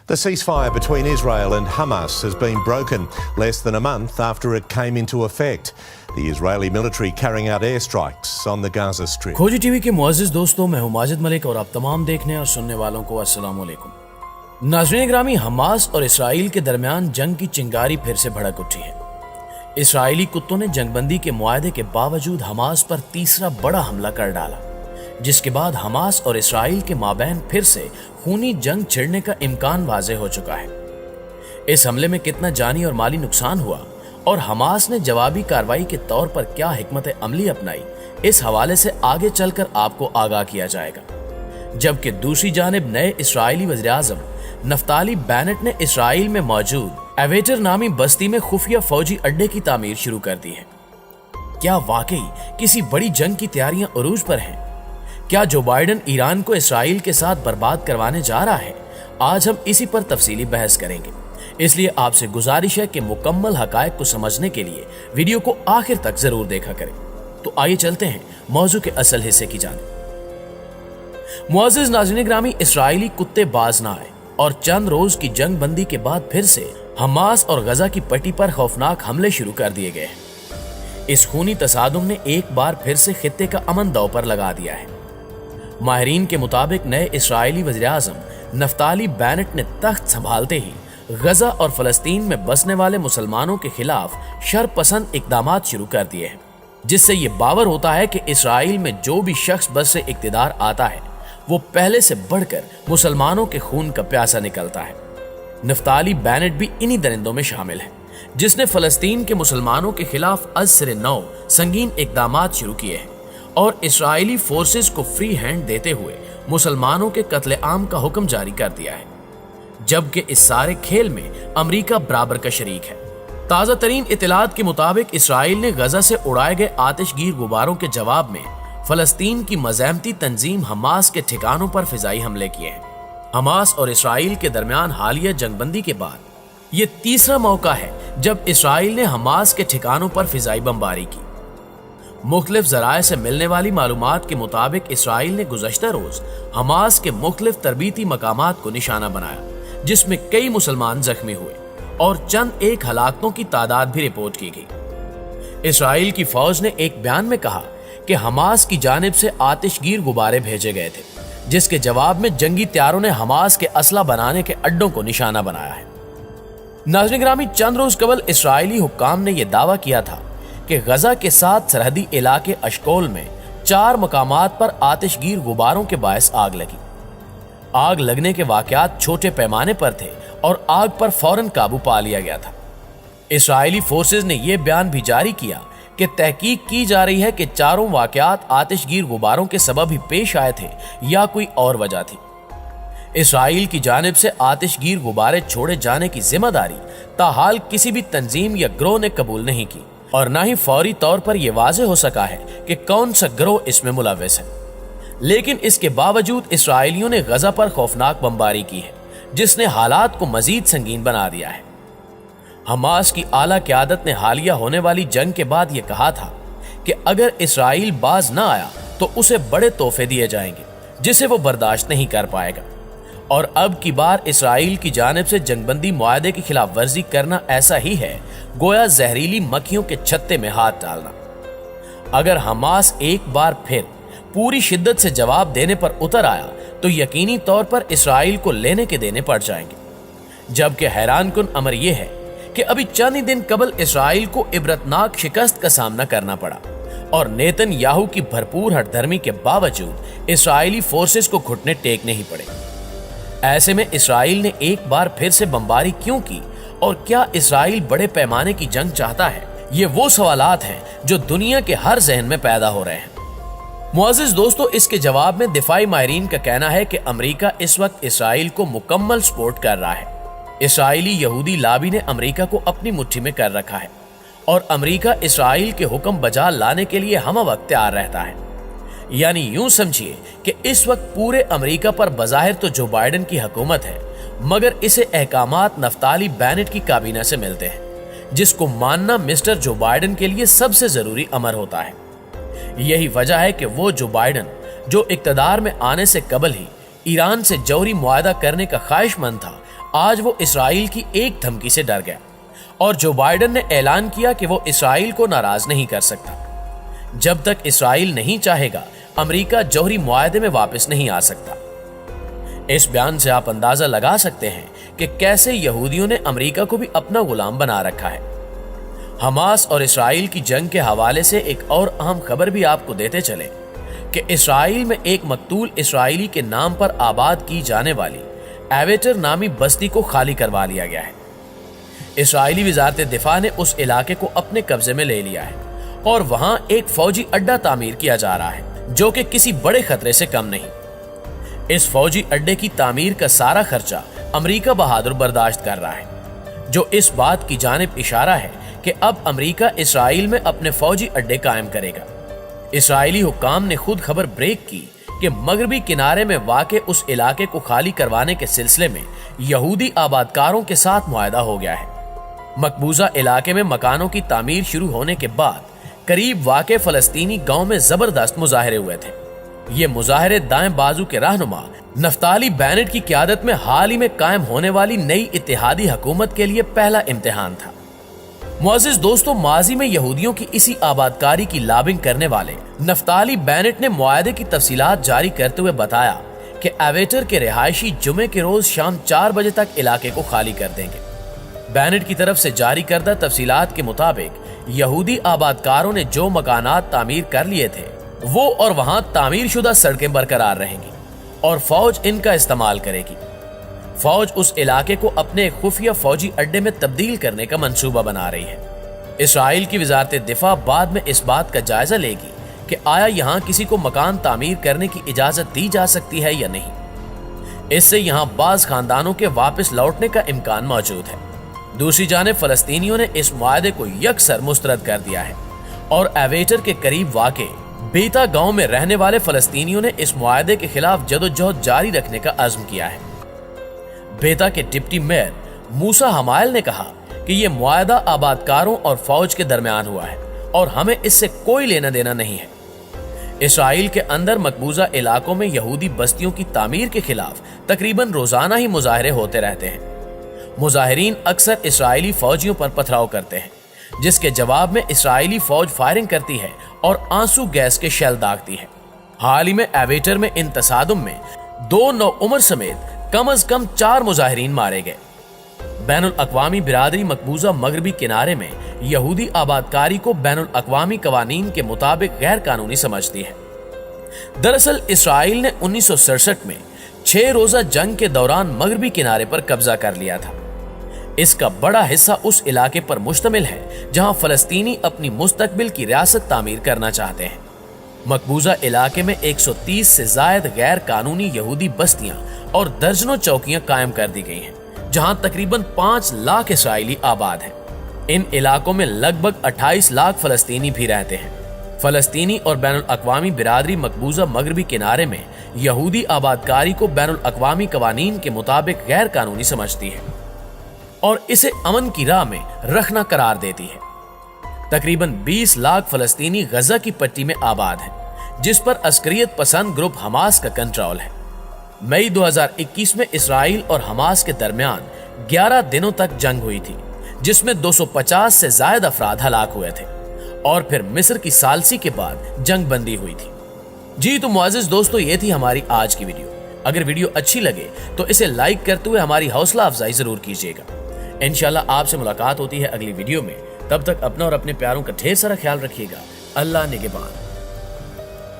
The ceasefire between Israel and Hamas has been broken less than a month after it came into effect. The Israeli military carrying out airstrikes on the Gaza Strip. खोजी TV के मुअज़्ज़िज़ दोस्तों, मैं हूं माजिद मलिक और आप तमाम देखने और सुनने वालों को अस्सलाम वालेकुम। नाज़रीन ग्रामी, हमास और इसराइल के दरमियान जंग की चिंगारी फिर से भड़क उठी है। इसराइली कुत्तों ने जंगबंदी के मुआहदे के बावजूद हमास पर तीसरा बड़ा हमला कर डाला, जिसके बाद हमास और इसराइल के माबैन फिर से खूनी जंग छिड़ने का इम्कान वाज़ेह हो चुका है। इस हमले में कितना जानी और माली नुकसान हुआ और हमास ने जवाबी कार्रवाई के तौर पर क्या हिकमत अमली अपनाई, इस हवाले से आगे चलकर आपको आगाह किया जाएगा। जबकि दूसरी जानिब नए इसराइली वज़ीर-ए-आज़म नफ्ताली बेनेट ने इसराइल में मौजूद एवेटर नामी बस्ती में खुफिया फौजी अड्डे की तामीर शुरू कर दी है। क्या वाकई किसी बड़ी जंग की तैयारियां उरूज पर हैं? क्या जो बाइडन ईरान को इसराइल के साथ बर्बाद करवाने जा रहा है? आज हम इसी पर तफसीली बहस करेंगे, इसलिए आपसे गुजारिश है कि मुकम्मल हकायक को समझने के लिए वीडियो को आखिर तक जरूर देखा करें। तो आइए चलते हैं मौजू के असल हिस्से की जानिब। मुअज़्ज़िज़ नाज़रीन ग्रामी, इसराइली कुत्ते बाज ना आए और चंद रोज की जंग बंदी के बाद फिर से हमास और गजा की पट्टी पर खौफनाक हमले शुरू कर दिए गए हैं। इस खूनी तसादुम ने एक बार फिर से खित्ते का अमन दांव पर लगा दिया है। माहिरीन के मुताबिक नए इसराइली वज़ीर-ए-आज़म नफ्ताली बेनेट ने तख्त संभालते ही गजा और फलस्तीन में बसने वाले मुसलमानों के खिलाफ शरपसंद इकदामात शुरू कर दिए हैं, जिससे ये बावर होता है कि इसराइल में जो भी शख्स बस से इक्तिदार आता है वो पहले से बढ़कर मुसलमानों के खून का प्यासा निकलता है। नफ्ताली बेनेट भी इन्हीं दरिंदों में शामिल है, जिसने फलस्तीन के मुसलमानों के खिलाफ अज सिरे नौ संगीन इकदामात शुरू किए हैं और इसराइली फोर्सेस को फ्री हैंड देते हुए मुसलमानों के कत्ले आम का हुक्म जारी कर दिया है। जबकि इस सारे खेल में अमेरिका बराबर का शरीक है। ताज़ा तरीन इत्तलात के मुताबिक इसराइल ने गजा से उड़ाए गए आतिशगीर गुब्बारों के जवाब में फलस्तीन की मज़ाहमती तंजीम हमास के ठिकानों पर फिजाई हमले किए हैं। हमास और इसराइल के दरमियान हालिया जंगबंदी के बाद ये तीसरा मौका है जब इसराइल ने हमास के ठिकानों पर फिजाई बमबारी की। मुख्तलिफ ज़राए से मिलने वाली मालूमात के मुताबिक इसराइल ने गुज़श्ता रोज हमास के मुख्तलिफ तरबीती मकामात को निशाना बनाया, जिसमें कई मुसलमान जख्मी हुए और चंद एक हलाकतों की तादाद भी रिपोर्ट की गई। इसराइल की फौज ने एक बयान में कहा कि हमास की जानिब से आतिशगीर गुब्बारे भेजे गए थे, जिसके जवाब में जंगी तैयारों ने हमास के असला बनाने के अड्डों को निशाना बनाया है। नाज़रीन ग्रामी, चंद रोज कबल इसराइली हुक्काम ने यह दावा किया था कि गजा के साथ सरहदी इलाके अशकोल में 4 मकामात पर आतिशगीर गुब्बारों के बायस आग लगी। आग लगने के वाकयात छोटे पैमाने पर थे और आग पर फौरन काबू पा लिया गया था। इसराइली फोर्सेज ने यह बयान भी जारी किया कि तहकीक की जा रही है कि चारों वाकयात आतिशगीर गुब्बारों के सबब ही पेश आए थे या कोई और वजह थी। इसराइल की जानिब से आतिशगीर गुब्बारे छोड़े जाने की जिम्मेदारी ताहाल किसी भी तंजीम या ग्रोह ने कबूल नहीं की और न ही फौरी तौर पर यह वाज़ेह हो सका है कि कौन सा ग्रोह इसमें मुलव्वस है। लेकिन इसके बावजूद इसराइलियों ने गजा पर खौफनाक बमबारी की है, जिसने हालात को मजीद संगीन बना दिया है। हमास की आला क़यादत ने हालिया होने वाली जंग के बाद यह कहा था कि अगर इसराइल बाज न आया तो उसे बड़े तोहफे दिए जाएंगे, जिसे वो बर्दाश्त नहीं कर पाएगा। और अब की बार इसराइल की जानिब से जंगबंदी मुआहदे की खिलाफ वर्जी करना ऐसा ही है गोया जहरीली मक्खियों के छत्ते में हाथ डालना। अगर हमास एक बार फिर पूरी शिद्दत से जवाब देने पर उतर आया तो यकीनी तौर पर इसराइल को लेने के देने पड़ जाएंगे। जबकि हैरानकुन अमर यह है कि अभी चंद ही दिन कबल इसराइल को इबरतनाक शिकस्त का सामना करना पड़ा और नेतन्याहू की भरपूर हठधर्मी के बावजूद इसराइली फोर्सेस को घुटने टेकने ही पड़े। ऐसे में इसराइल ने एक बार फिर से बमबारी क्यों की और क्या इसराइल बड़े पैमाने की जंग चाहता है? ये वो सवालात हैं जो दुनिया के हर जहन में पैदा हो रहे हैं। मुअज़्ज़िज़ दोस्तों, इसके जवाब में दिफाई माहिरीन का कहना है कि अमेरिका इस वक्त इसराइल को मुकम्मल सपोर्ट कर रहा है। इसराइली यहूदी लाबी ने अमेरिका को अपनी मुट्ठी में कर रखा है और अमेरिका इसराइल के हुक्म बजा लाने के लिए हम वक्त तैयार रहता है। यानी यूं समझिए कि इस वक्त पूरे अमेरिका पर बज़ाहिर तो जो बाइडन की हुकूमत है, मगर इसे अहकामात नफ्ताली बेनेट की काबीना से मिलते हैं, जिसको मानना मिस्टर जो बाइडन के लिए सबसे जरूरी अमर होता है। यही वजह है कि वो जो बाइडन, जो इक्तदार में आने से कबल ही ईरान से जौहरी मुआहदा करने का ख्वाहिशमंद था, آج وہ اسرائیل کی ایک دھمکی سے ڈر گیا اور جو بائیڈن نے اعلان کیا کہ وہ اسرائیل کو ناراض نہیں کر سکتا۔ جب تک اسرائیل نہیں چاہے گا امریکہ جوہری معاہدے میں واپس نہیں آ سکتا۔ اس بیان سے آپ اندازہ لگا سکتے ہیں کہ کیسے یہودیوں نے امریکہ کو بھی اپنا غلام بنا رکھا ہے۔ حماس اور اسرائیل کی جنگ کے حوالے سے ایک اور اہم خبر بھی آپ کو دیتے چلے کہ اسرائیل میں ایک مقتول اسرائیلی کے نام پر آباد کی جانے والی ایویٹر نامی بستی کو خالی کروا لیا گیا ہے۔ اسرائیلی وزارت دفاع نے اس علاقے کو اپنے قبضے میں لے لیا ہے اور وہاں ایک فوجی اڈا تعمیر کیا جا رہا ہے جو کہ کسی بڑے خطرے سے کم نہیں۔ اس فوجی اڈے کی تعمیر کا سارا خرچہ امریکہ بہادر برداشت کر رہا ہے، جو اس بات کی جانب اشارہ ہے کہ اب امریکہ اسرائیل میں اپنے فوجی اڈے قائم کرے گا۔ اسرائیلی حکام نے خود خبر بریک کی کہ مغربی کنارے میں واقع اس علاقے کو خالی کروانے کے سلسلے میں یہودی آبادکاروں کے ساتھ معاہدہ ہو گیا ہے۔ مقبوضہ علاقے میں مکانوں کی تعمیر شروع ہونے کے بعد قریب واقع فلسطینی گاؤں میں زبردست مظاہرے ہوئے تھے۔ یہ مظاہرے دائیں بازو کے رہنما نفتالی بینٹ کی قیادت میں حال ہی میں قائم ہونے والی نئی اتحادی حکومت کے لیے پہلا امتحان تھا۔ معزز دوستو، ماضی میں یہودیوں کی اسی آبادکاری کی لابنگ کرنے والے نفتالی بینٹ نے معاہدے کی تفصیلات جاری کرتے ہوئے بتایا کہ ایویٹر کے رہائشی جمعے کے روز شام 4 بجے تک علاقے کو خالی کر دیں گے۔ بینٹ کی طرف سے جاری کردہ تفصیلات کے مطابق یہودی آبادکاروں نے جو مکانات تعمیر کر لیے تھے وہ اور وہاں تعمیر شدہ سڑکیں برقرار رہیں گی اور فوج ان کا استعمال کرے گی۔ فوج اس علاقے کو اپنے خفیہ فوجی اڈے میں تبدیل کرنے کا منصوبہ بنا رہی ہے۔ اسرائیل کی وزارت دفاع بعد میں اس بات کا جائزہ لے گی کہ آیا یہاں کسی کو مکان تعمیر کرنے کی اجازت دی جا سکتی ہے یا نہیں۔ اس سے یہاں بعض خاندانوں کے واپس لوٹنے کا امکان موجود ہے۔ دوسری جانب فلسطینیوں نے اس معاہدے کو یکسر مسترد کر دیا ہے اور ایویٹر کے قریب واقع بیتا گاؤں میں رہنے والے فلسطینیوں نے اس معاہدے کے خلاف جدوجہد جاری رکھنے کا عزم کیا ہے۔ بیتا کے ڈپٹی میئر موسیٰ حمائل نے کہا کہ یہ معاہدہ آبادکاروں اور فوج کے درمیان ہوا ہے اور ہمیں اس سے کوئی لینا دینا نہیں ہے۔ اسرائیل کے اندر مقبوضہ علاقوں میں یہودی بستیوں کی تعمیر کے خلاف تقریباً روزانہ ہی مظاہرے ہوتے رہتے ہیں۔ مظاہرین اکثر اسرائیلی فوجیوں پر پتھراؤ کرتے ہیں، جس کے جواب میں اسرائیلی فوج فائرنگ کرتی ہے اور آنسو گیس کے شیل داغتی ہے۔ حال ہی میں ایویٹر میں ان تصادم میں 2 نوعمر سمیت کم از کم 4 مظاہرین مارے گئے۔ بین الاقوامی برادری مقبوضہ مغربی کنارے میں یہودی آبادکاری کو بین الاقوامی قوانین کے مطابق غیر قانونی سمجھتی ہے۔ دراصل اسرائیل نے 1967 میں 6 روزہ جنگ کے دوران مغربی کنارے پر قبضہ کر لیا تھا۔ اس کا بڑا حصہ اس علاقے پر مشتمل ہے جہاں فلسطینی اپنی مستقبل کی ریاست تعمیر کرنا چاہتے ہیں۔ مقبوضہ علاقے میں 130 سے زائد غیر قانونی یہودی بستیاں اور درجنوں چوکیاں قائم کر دی گئی ہیں جہاں تقریباً 5 لاکھ اسرائیلی آباد ہیں۔ ان علاقوں میں لگ بھگ 28 لاکھ فلسطینی بھی رہتے ہیں۔ فلسطینی اور بین الاقوامی برادری مقبوضہ مغربی کنارے میں یہودی آبادکاری کو بین الاقوامی قوانین کے مطابق غیر قانونی سمجھتی ہے اور اسے امن کی راہ میں رکھنا قرار دیتی ہے۔ تقریباً 20 لاکھ فلسطینی غزہ کی پٹی میں آباد ہیں، جس پر عسکریت پسند گروپ حماس کا کنٹرول ہے۔ مئی 2021 میں اسرائیل اور حماس کے درمیان 11 دنوں تک جنگ ہوئی تھی، جس میں 250 سے زائد افراد ہلاک ہوئے تھے اور پھر مصر کی ثالثی کے بعد جنگ بندی ہوئی تھی۔ جی تو معزز دوستو، یہ تھی ہماری آج کی ویڈیو۔ اگر ویڈیو اچھی لگے تو اسے لائک کرتے ہوئے ہماری حوصلہ افزائی ضرور کیجیے گا۔ انشاءاللہ آپ سے ملاقات ہوتی ہے اگلی ویڈیو میں۔ تب تک اپنا اور اپنے پیاروں کا ڈھیر سارا خیال رکھیے گا۔ اللہ نگہبان۔